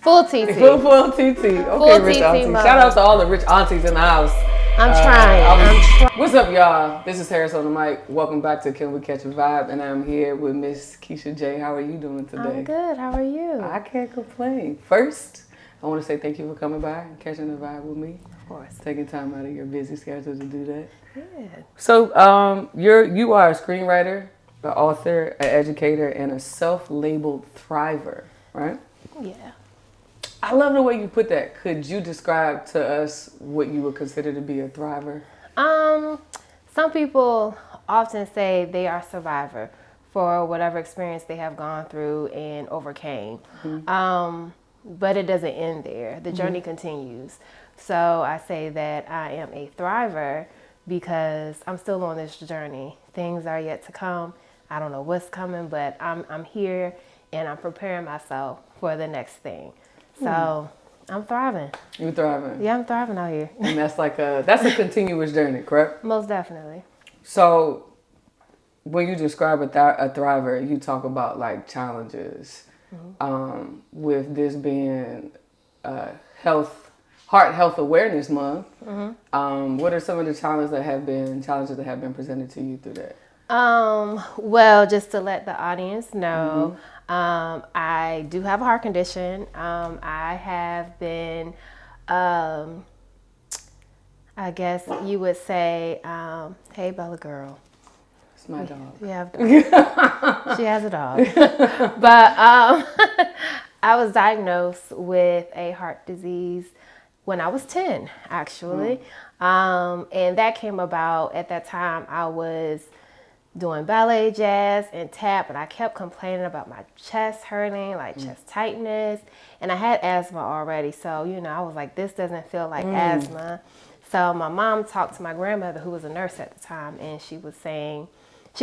Full TT. Full TT. Okay, Full rich TT auntie. mode. Shout out to all the rich aunties in the house. I'm trying. What's up, y'all? This is Harris on the mic. Welcome back to Can We Catch a Vibe? And I'm here with Miss Keisha J. How are you doing today? I'm good. How are you? I can't complain. First, I want to say thank you for coming by and catching the vibe with me. Of course. Taking time out of your busy schedule to do that. Yeah. So, you are a screenwriter, an author, an educator, and a self-labeled thriver, right? Yeah. I love the way you put that. Could you describe to us what you would consider to be a thriver? Some people often say they are a survivor for whatever experience they have gone through and overcame. Mm-hmm. But it doesn't end there. The journey continues. So I say that I am a thriver because I'm still on this journey. Things are yet to come. I don't know what's coming, but I'm here and I'm preparing myself for the next thing. So I'm thriving. You thriving? Yeah, I'm thriving out here. And that's a continuous journey, correct? Most definitely. So when you describe a thriver, you talk about like challenges. Mm-hmm. With this being Heart Health Awareness Month, mm-hmm. What are some of the challenges that have been presented to you through that? Well, just to let the audience know, mm-hmm. I do have a heart condition. I have been, I guess you would say, hey, Bella girl. It's my dog. You have a dog. She has a dog. But I was diagnosed with a heart disease when I was 10, actually. And that came about at that time. I was doing ballet, jazz, and tap, and I kept complaining about my chest hurting, like chest tightness, and I had asthma already, so, I was like, this doesn't feel like asthma. So my mom talked to my grandmother, who was a nurse at the time, and she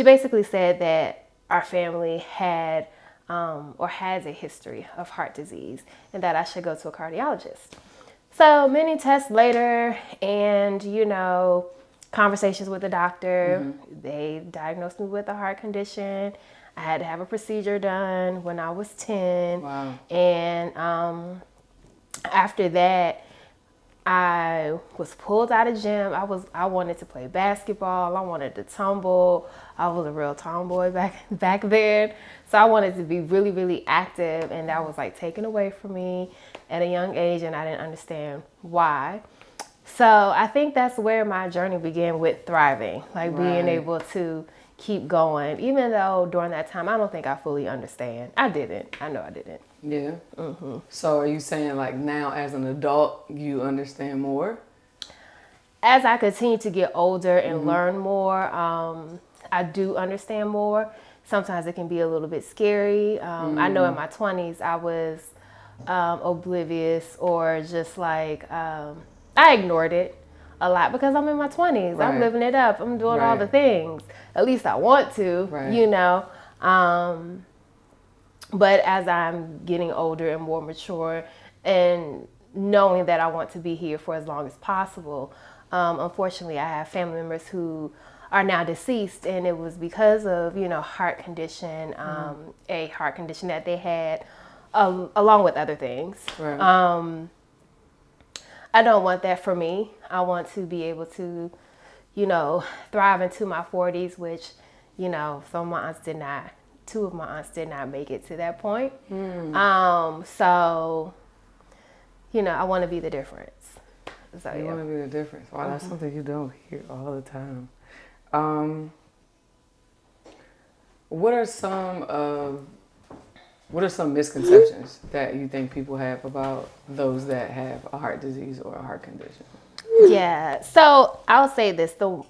basically said that our family had, or has a history of heart disease, and that I should go to a cardiologist. So many tests later, and, conversations with the doctor. Mm-hmm. They diagnosed me with a heart condition. I had to have a procedure done when I was 10. Wow. And after that, I was pulled out of gym. I wanted to play basketball. I wanted to tumble. I was a real tomboy back then. So I wanted to be really, really active, and that was like taken away from me at a young age, and I didn't understand why. So I think that's where my journey began with thriving, like being able to keep going, even though during that time, I don't think I fully understand. I didn't. I know I didn't. Yeah. Mm-hmm. So are you saying like now as an adult, you understand more? As I continue to get older and learn more, I do understand more. Sometimes it can be a little bit scary. I know in my 20s, I was oblivious or just like... I ignored it a lot because I'm in my 20s. Right. I'm living it up. I'm doing all the things. At least I want to, But as I'm getting older and more mature and knowing that I want to be here for as long as possible, unfortunately, I have family members who are now deceased, and it was because of, heart condition, a heart condition that they had, along with other things. Right. I don't want that for me. I want to be able to, thrive into my 40s, which, two of my aunts did not make it to that point. So, I want to be the difference. So, you want to be the difference. Wow, that's something you don't hear all the time. What are some misconceptions that you think people have about those that have a heart disease or a heart condition? Yeah, so I'll say this. The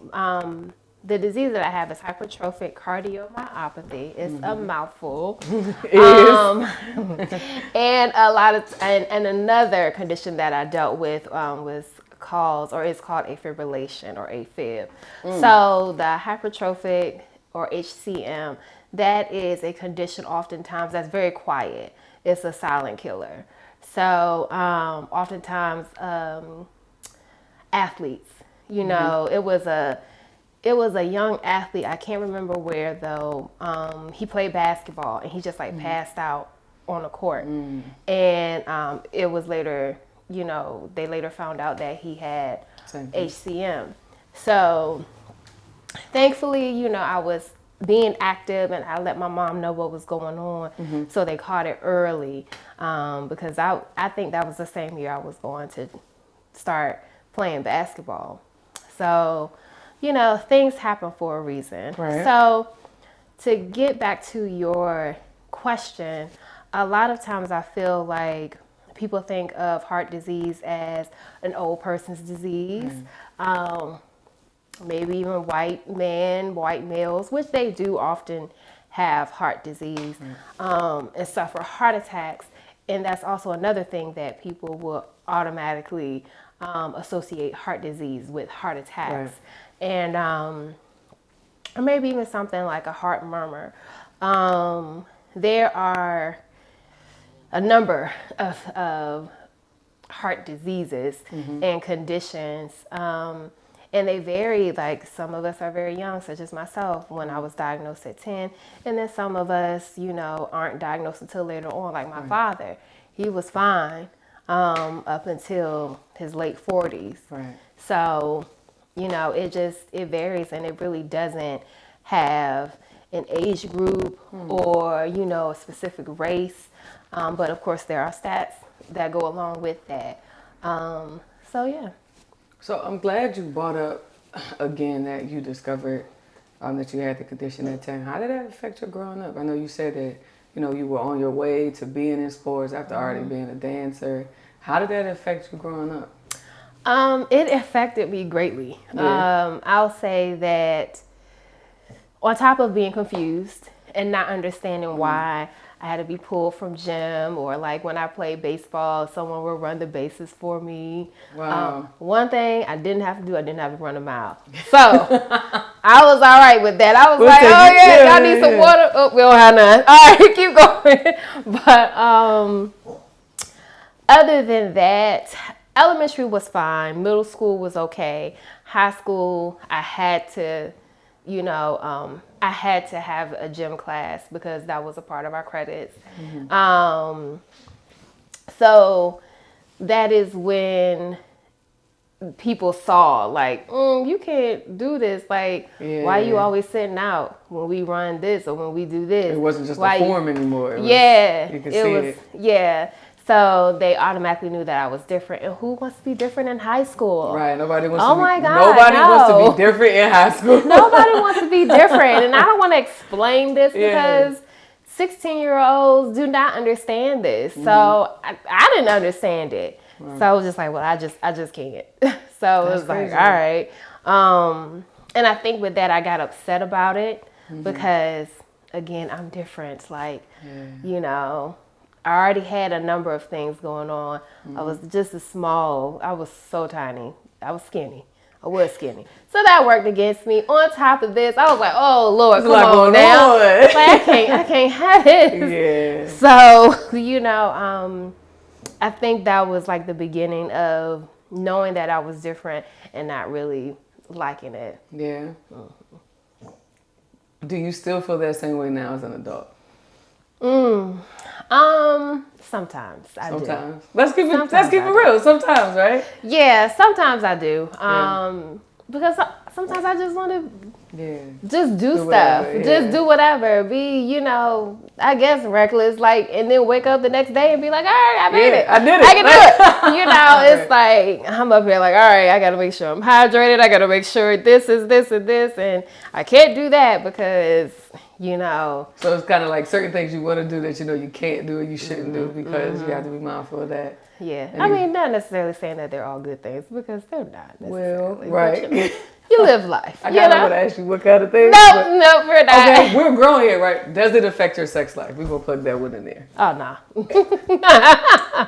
disease that I have is Hypertrophic Cardiomyopathy. It's a mouthful. It is. And a lot of and another condition that I dealt with is called afibrillation or AFib. So the hypertrophic or HCM, that is a condition oftentimes that's very quiet. It's a silent killer. So oftentimes athletes, it was a young athlete. I can't remember where though. He played basketball and he just passed out on the court. And it was later, they later found out that he had HCM. So thankfully, I was being active and I let my mom know what was going on. So they caught it early, because I think that was the same year I was going to start playing basketball. So, things happen for a reason. Right. So to get back to your question, a lot of times I feel like people think of heart disease as an old person's disease. Maybe even white males, which they do often have heart disease, and suffer heart attacks. And that's also another thing that people will automatically associate heart disease with heart attacks. Right. And or maybe even something like a heart murmur. There are a number of heart diseases and conditions, and they vary. Like some of us are very young, such as myself when I was diagnosed at 10, and then some of us, aren't diagnosed until later on, like my father. He was fine up until his late 40s. Right. So, it varies, and it really doesn't have an age group or, a specific race. But of course there are stats that go along with that. So yeah. So I'm glad you brought up again that you discovered that you had the condition at 10. How did that affect your growing up? I know you said that, you were on your way to being in sports after already being a dancer. How did that affect you growing up? It affected me greatly. Yeah. I'll say that on top of being confused and not understanding why I had to be pulled from gym, or like when I played baseball, someone would run the bases for me. Wow. One thing I didn't have to do, I didn't have to run a mile. So I was all right with that. I was like, oh yeah, y'all need some water. Oh, we don't have none. All right, keep going. But other than that, elementary was fine. Middle school was okay. High school, I had to have a gym class because that was a part of our credits. So that is when people saw, like, you can't do this. Like, why you always sitting out when we run this or when we do this? It wasn't just a form anymore. You could see it. Yeah. So they automatically knew that I was different. And who wants to be different in high school? Right. Nobody wants to be different in high school. Nobody wants to be different. And I don't want to explain this because 16-year-olds do not understand this. So I didn't understand it. Right. So I was just like, well, I just can't. So it was crazy. Like, all right. And I think with that, I got upset about it because, again, I'm different. Like, I already had a number of things going on. I was just I was so tiny. I was skinny. So that worked against me. On top of this, I was like, oh Lord, come on now. Like, I can't have this. Yeah. So, I think that was like the beginning of knowing that I was different and not really liking it. Yeah. Do you still feel that same way now as an adult? Sometimes I do. Let's keep it real. Sometimes, right? Yeah, sometimes I do. Because sometimes I just want to just do stuff. Whatever, just do whatever. Be, I guess reckless, like, and then wake up the next day and be like, all right, I made it. I did it. I can do it. It's like, I'm up here like, all right, I got to make sure I'm hydrated. I got to make sure this is this and this. And I can't do that because, So it's kind of like certain things you want to do that you can't do or you shouldn't do because you have to be mindful of that. Yeah. And I mean, not necessarily saying that they're all good things because they're not necessarily. Well, right. You live life. I kind of want to ask you what kind of things. No, we're not. Okay, we're grown here, right? Does it affect your sex life? We're going to plug that one in there. Oh, no.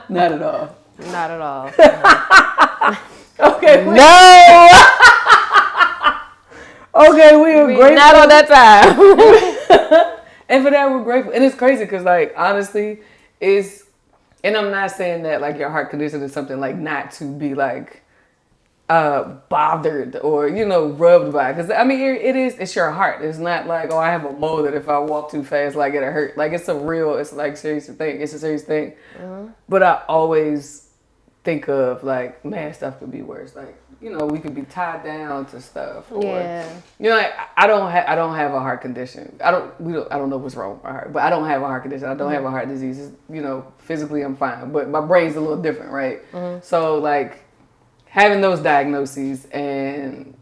Not at all. Not at all. No. Okay. No. Okay, we are grateful. Not on that time. And for that, we're grateful. And it's crazy because, like, honestly, and I'm not saying that, like, your heart condition is something, like, not to be, like, bothered or, you know, rubbed by. Because, I mean, it's your heart. It's not like, oh, I have a mole that if I walk too fast, like, it'll hurt. Like, it's like, serious thing. It's a serious thing. Mm-hmm. But I always think of, like, man, stuff could be worse. Like, you know, we could be tied down to stuff. Or, you know, like, I don't have a heart condition. I don't know what's wrong with my heart, but I don't have a heart condition. I don't have a heart disease. It's, you know, physically I'm fine, but my brain's a little different, right? Mm-hmm. So, like, having those diagnoses, and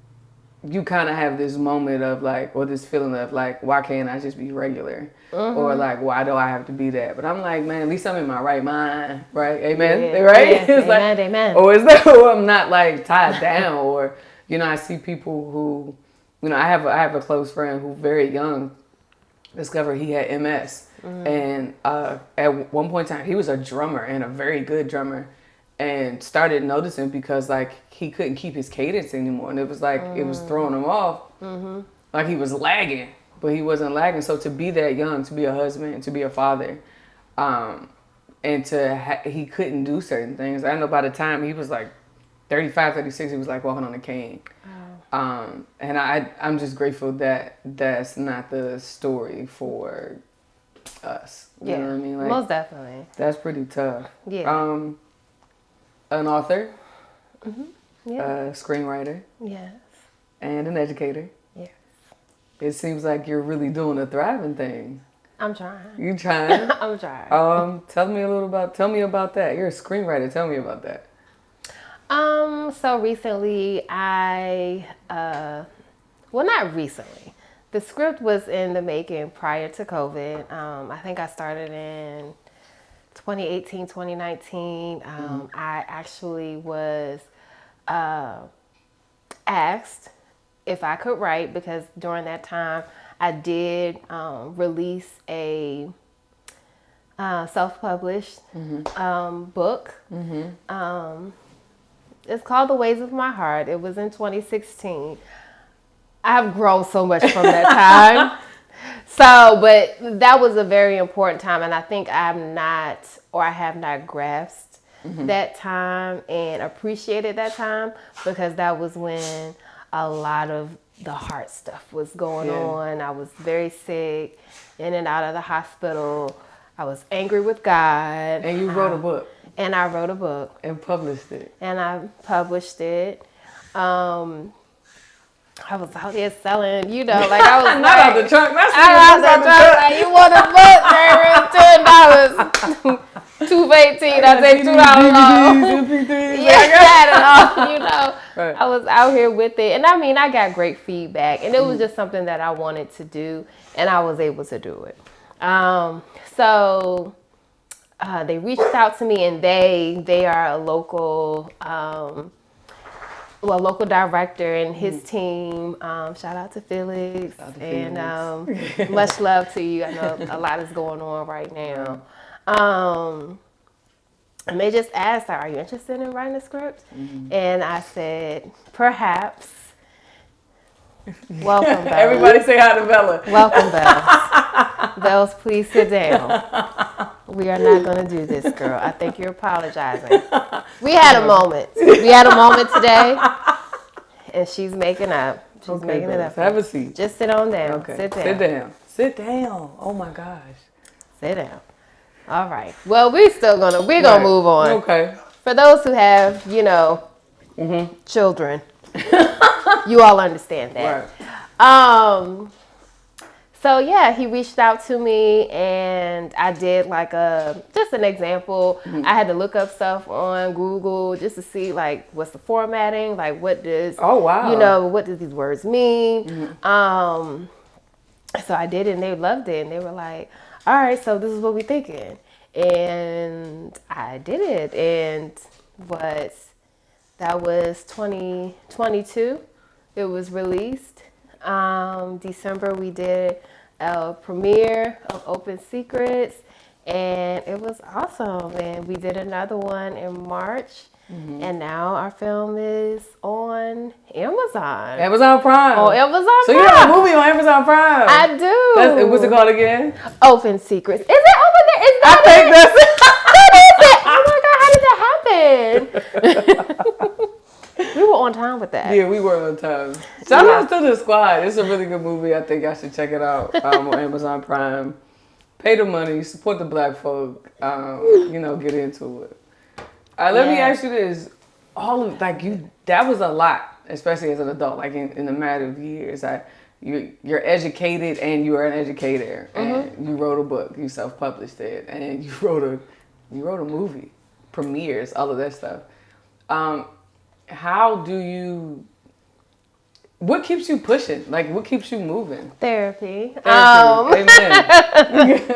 you kind of have this moment of like, or this feeling of like, why can't I just be regular? Mm-hmm. Or like, why do I have to be that? But I'm like, man, at least I'm in my right mind, right? Amen, yeah. Right? Yeah. It's amen, like, amen. Or is that, or I'm not like tied down, or, you know, I see people who, you know, I have a close friend who very young discovered he had MS. Mm-hmm. And at one point in time, he was a drummer and a very good drummer. And started noticing because like he couldn't keep his cadence anymore, and it was like it was throwing him off. Mm-hmm. Like he was lagging, but he wasn't lagging. So to be that young, to be a husband, to be a father, and he couldn't do certain things. I know by the time he was like 35, 36, he was like walking on a cane. Oh. And I'm just grateful that that's not the story for us. You know what I mean? Like, most definitely. That's pretty tough. Yeah. An author, mm-hmm. A screenwriter, yes, and an educator. Yes. It seems like you're really doing a thriving thing. I'm trying. You trying? I'm trying. Tell me about that. You're a screenwriter. Tell me about that. So recently well, not recently. The script was in the making prior to COVID. I think I started in 2018, 2019, I actually was asked if I could write, because during that time I did release a self-published book. Mm-hmm. It's called The Ways of My Heart. It was in 2016. I've grown so much from that time. So, but that was a very important time, and I think I have not grasped that time and appreciated that time, because that was when a lot of the heart stuff was going on. I was very sick, in and out of the hospital. I was angry with God. And you wrote a book. And I wrote a book. And published it. And I published it. I was out there selling, you know, like I was not out the trunk. That's out the trunk. Like, you want a book? $10. $2 for 18. I take $2 off. Yeah, you know. Right. I was out here with it, and I mean, I got great feedback, and it was just something that I wanted to do, and I was able to do it. So they reached out to me, and they are a local. Local director and his team. Shout out to Felix. And much love to you. I know a lot is going on right now. And they just asked, are you interested in writing a script? Mm-hmm. And I said, perhaps. Welcome, Bella. Everybody say hi to Bella. Welcome, Bella. Bells, please sit down. We are not going to do this, girl. I think you're apologizing. We had a moment. We had a moment today, and she's making up. She's making it up. Have a seat. Just sit on down. Okay. Sit down. Sit down. Sit down. Oh my gosh. Sit down. All right. Well, we're gonna move on. Okay. For those who have, children, you all understand that. Right. So yeah, he reached out to me, and I did just an example. Mm-hmm. I had to look up stuff on Google just to see what's the formatting, what does what do these words mean. Mm-hmm. So I did it, and they loved it, and they were like, all right, so this is what we're thinking. And I did it, and that was 2022. It was released. December we did a premiere of Open Secrets, and it was awesome. And we did another one in March. Mm-hmm. And now our film is on Amazon. Amazon Prime. On Amazon Prime. So you have a movie on Amazon Prime. I do. What's it called again? Open Secrets. Is it over there? Is that I think that's it. What is it? Oh my God, how did that happen? We were on time with that. Yeah, we were on time. Shout out to The Squad. It's a really good movie. I think I should check it out on Amazon Prime. Pay the money, support the black folk. Get into it. Let me ask you this: that was a lot, especially as an adult. Like in a matter of years, you're educated and you are an educator, and you wrote a book, you self-published it, and you wrote a movie, premieres, all of that stuff. What keeps you pushing? Like, what keeps you moving? Therapy. Amen.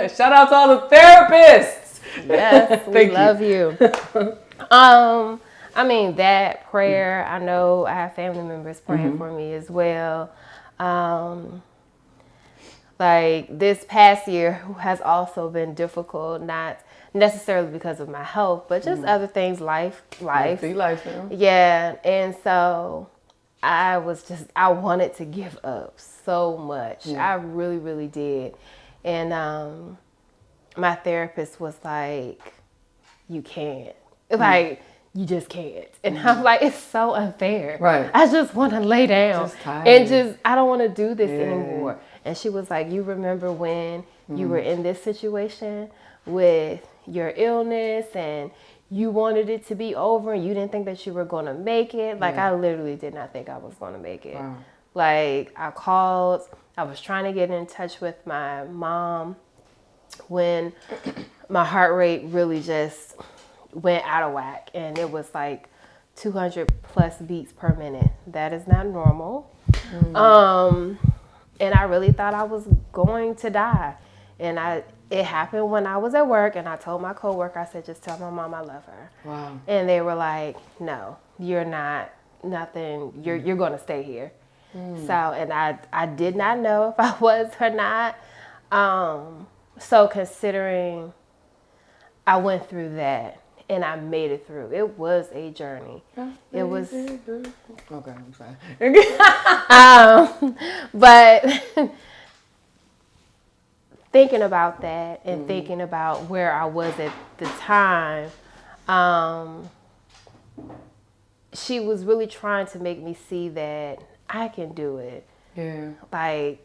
Shout out to all the therapists. Yes, we love you. I mean, that prayer, I know I have family members praying for me as well. Like this past year has also been difficult, not necessarily because of my health, but just other things, life. Yeah. And so I wanted to give up so much. I really, really did. And my therapist was like, you can't. Like, you just can't. And I'm like, it's so unfair. Right. I just want to lay down. I don't want to do this anymore. And she was like, you remember when you were in this situation with your illness and you wanted it to be over and you didn't think that you were going to make it? Like, I literally did not think I was going to make it. Wow. Like, I called. I was trying to get in touch with my mom when my heart rate really just went out of whack, and it was like 200 plus beats per minute. That is not normal. And I really thought I was going to die. And it happened when I was at work, and I told my coworker, I said, just tell my mom I love her. Wow. And they were like, no, you're not, nothing, you're going to stay here. So, and I did not know if I was or not. So considering I went through that, and I made it through. It was a journey. It was. Okay, I'm sorry. But thinking about that and thinking about where I was at the time, she was really trying to make me see that I can do it. Yeah. Like,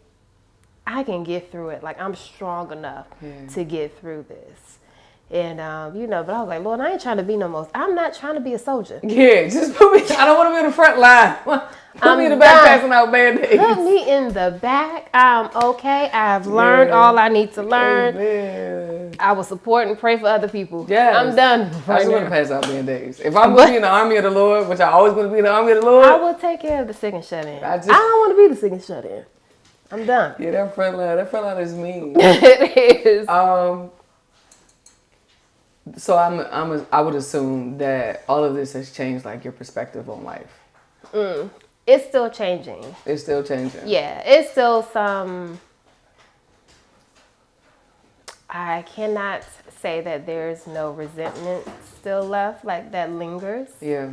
I can get through it. Like, I'm strong enough to get through this. And, but I was like, Lord, I ain't trying to be I'm not trying to be a soldier. Yeah, just put me, I don't want to be in the front line. Put me in the back passing out Band-Aids. Put me in the back. I'm okay. I've learned all I need to learn. Amen. I will support and pray for other people. Yeah, I'm done. I just want to pass out Band-Aids. If I'm going to be in the army of the Lord, which I always want to be in the army of the Lord, I will take care of the sick and shut in. I don't want to be the sick and shut in. I'm done. Yeah, that front line is mean. It is. So I would assume that all of this has changed, like, your perspective on life. It's still changing. It's still changing. Yeah, it's still some. I cannot say that there's no resentment still left, like that lingers. Yeah.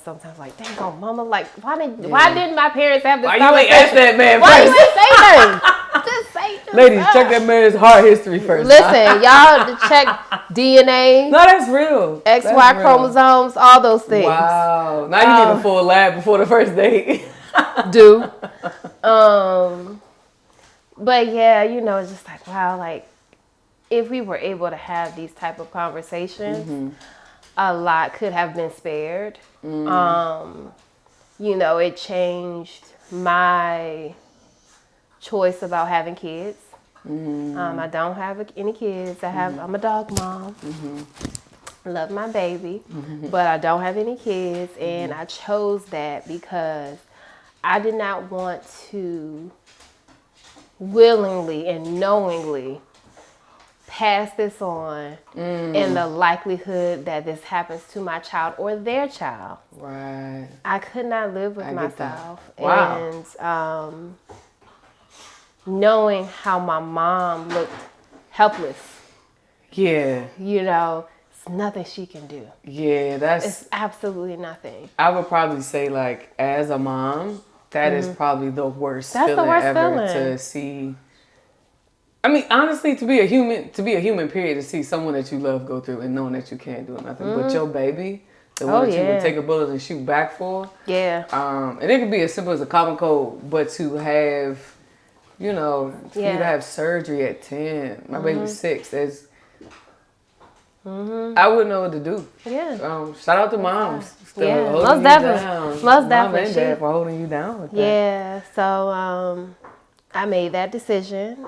Sometimes like, dang on, mama, like, why didn't my parents have this conversation? Why you ain't ask that man first? Why you ain't say nothing? Just say something. Ladies, check that man's heart history first. Listen, y'all check DNA. No, that's real. XY chromosomes, all those things. Wow. Now you need a full lab before the first date. Do. But yeah, it's just like, wow, like, if we were able to have these type of conversations, a lot could have been spared. It changed my choice about having kids. I don't have any kids. I'm a dog mom. Love my baby, but I don't have any kids, and I chose that because I did not want to willingly and knowingly pass this on in the likelihood that this happens to my child or their child. Right. I could not live with myself. Wow. And knowing how my mom looked helpless. Yeah. It's nothing she can do. Yeah, it's absolutely nothing. I would probably say, like, as a mom, that is probably the worst feeling ever to see. I mean, honestly, to be a human period, to see someone that you love go through and knowing that you can't do nothing but your baby The one that you would take a bullet and shoot back for. Yeah. And it could be as simple as a common cold, but to have, for you to have surgery at 10, my baby's 6, that's, I wouldn't know what to do. Yeah. Shout out to moms. Yeah, most definitely. Most definitely. Mom and dad for holding you down with that. Yeah, so I made that decision.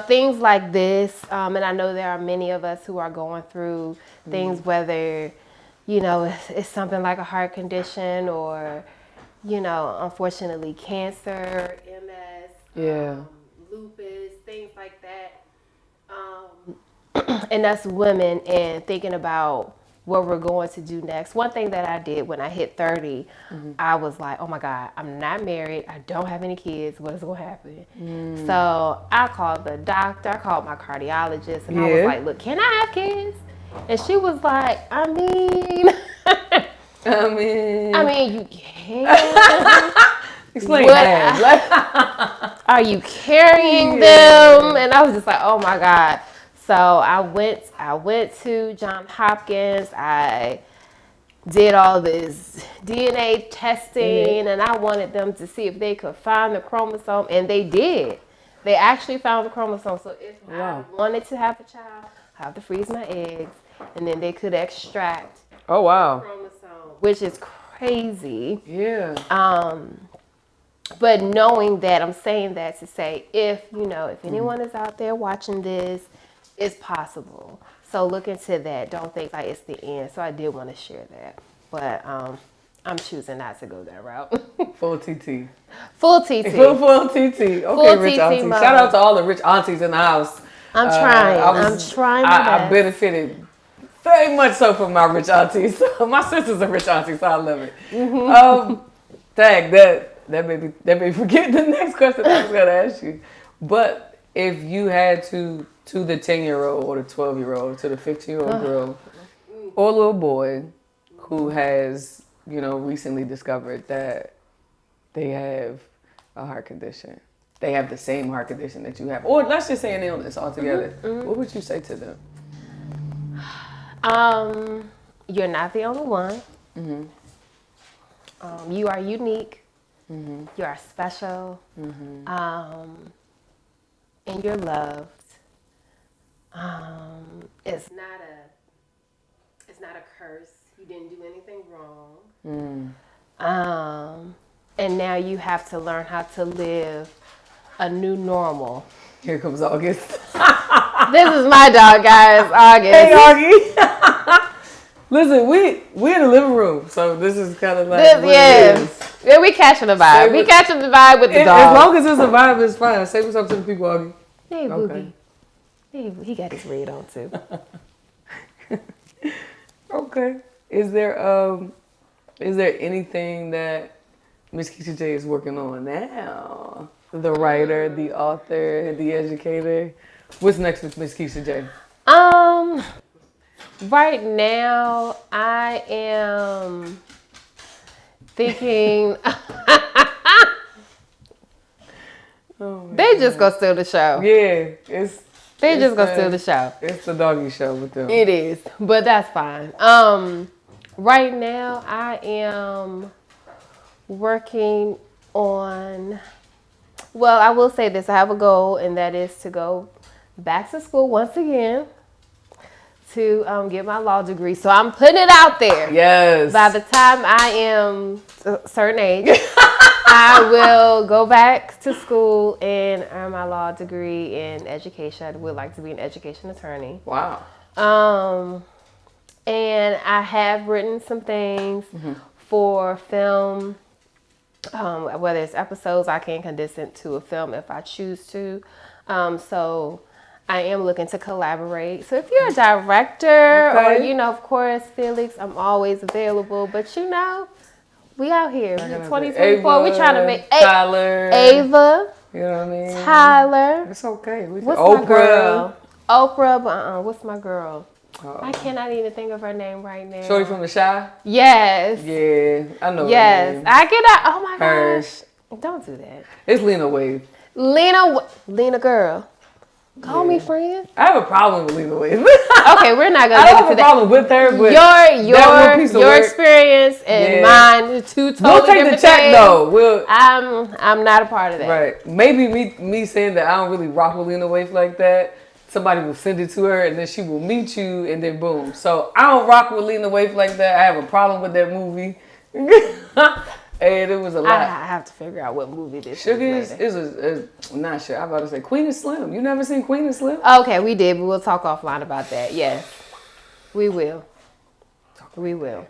Things like this, and I know there are many of us who are going through things, whether, it's something like a heart condition or, unfortunately cancer, MS, lupus, things like that. And us women and thinking about what we're going to do next. One thing that I did when I hit 30, I was like, oh my God, I'm not married. I don't have any kids. What is going to happen? So I called the doctor. I called my cardiologist. And I was like, look, can I have kids? And she was like, I mean, you can. Explain that. Are you carrying them? And I was just like, oh my God. So I went to Johns Hopkins. I did all this DNA testing, and I wanted them to see if they could find the chromosome, and they did. They actually found the chromosome. So if I wanted to have a child, I have to freeze my eggs, and then they could extract the chromosome, which is crazy. Yeah. But knowing that, I'm saying that to say, if anyone is out there watching this, it's possible. So look into that. Don't think like it's the end. So I did want to share that. But I'm choosing not to go that route. Full TT. Full TT. Full TT. Okay, full rich TT aunties. mom. Shout out to all the rich aunties in the house. I'm trying. I'm trying my best. I benefited very much so from my rich aunties. My sister's a rich auntie, so I love it. That made me forget the next question I was going to ask you. But if you had to the 10-year-old or the 12-year-old, to the 15-year-old girl or little boy who has, recently discovered that they have a heart condition, they have the same heart condition that you have, or let's just say an illness altogether, what would you say to them? You're not the only one. You are unique. You are special. And you're loved. It's not a curse. You didn't do anything wrong. And now you have to learn how to live a new normal. Here comes August. This is my dog, guys. August. Hey, Augie. Listen, we in the living room, so this is kind of like Yeah, we catching the vibe. We catching the vibe with the dog. As long as it's a vibe, it's fine. Say what's up to the people, Augie. Hey, Boogie. Hey, he got his red on too. Okay. Is there anything that Miss Keisha J is working on now? The writer, the author, the educator. What's next with Miss Keisha J? Right now, I am thinking they just gonna steal the show. Yeah, they just gonna steal the show. It's the doggy show with them. It is, but that's fine. Right now, I am working on. Well, I will say this: I have a goal, and that is to go back to school once again to get my law degree. So I'm putting it out there. Yes. By the time I am a certain age, I will go back to school and earn my law degree in education. I would like to be an education attorney. Wow. And I have written some things for film. Whether it's episodes, I can condense it to a film if I choose to. So I am looking to collaborate. So if you're a director or, of course, Felix, I'm always available. But, we out here. 2024. We trying to make Tyler. Ava. You know what I mean? Tyler. It's okay. What's my girl? Oprah, but what's my girl? I cannot even think of her name right now. Shorty from the Shy? Yes. Yeah, I know. Yes. I cannot. Oh my gosh. Don't do that. It's Lena Wave. Lena girl. Call me friend. I have a problem with Lena Waithe. Okay, we're not gonna I get don't into have a that. problem with her, but Your experience and mine are two totally we'll take different the check things. though. I'm not a part of that. Right. Maybe me saying that I don't really rock with Lena Waithe like that. Somebody will send it to her and then she will meet you and then boom. So I don't rock with Lena Waithe like that. I have a problem with that movie. And it was a lot. I have to figure out what movie this Sugar is not sure. I'm about to say Queen and Slim. You never seen Queen and Slim? Okay, we did, but we'll talk offline about that. Yes, we will. We will.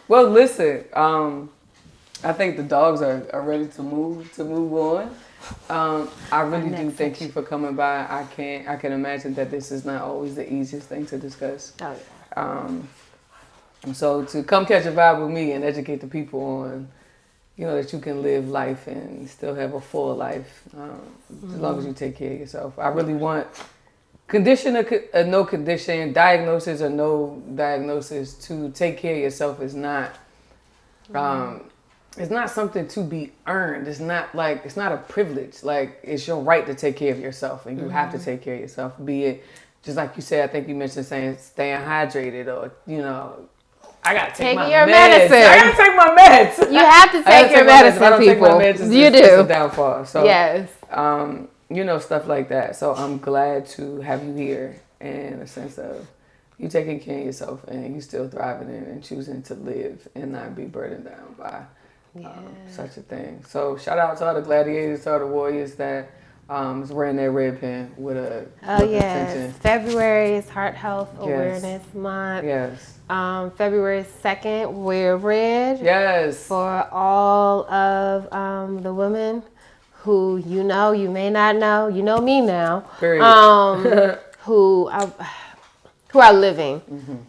Well, listen. I think the dogs are ready to move on. I really do thank you for coming by. I can imagine that this is not always the easiest thing to discuss. Oh, yeah. So to come catch a vibe with me and educate the people on, that you can live life and still have a full life, as long as you take care of yourself. I really want condition or no condition, diagnosis or no diagnosis, to take care of yourself is not, it's not something to be earned. It's not a privilege. Like, it's your right to take care of yourself, and you have to take care of yourself. Be it, just like you said, I think you mentioned saying staying hydrated, or I gotta take my meds. I gotta take my meds. You have to take your medicine, I don't people. Take my meds, You do. It's a downfall. So yes. Stuff like that. So I'm glad to have you here, in a sense of you taking care of yourself and you still thriving and choosing to live and not be burdened down by such a thing. So shout out to all the gladiators, to all the warriors that is wearing their red pen with a attention. February is Heart Health Awareness Month. Yes. February 2nd, wear red. Yes. For all of the women who you may not know, you know me now. Period. who are living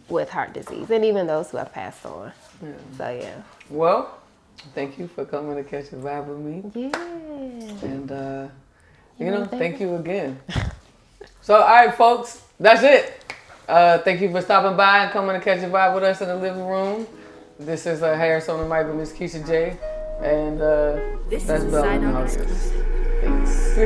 with heart disease, and even those who have passed on. Yeah. So yeah. Well, thank you for coming to catch a vibe with me. Yeah. And thank you again. So, all right, folks, that's it. Thank you for stopping by and coming to catch a vibe with us in the living room. This is Harris on the mic with Miss Keisha J. And that's Bella in August. Thanks.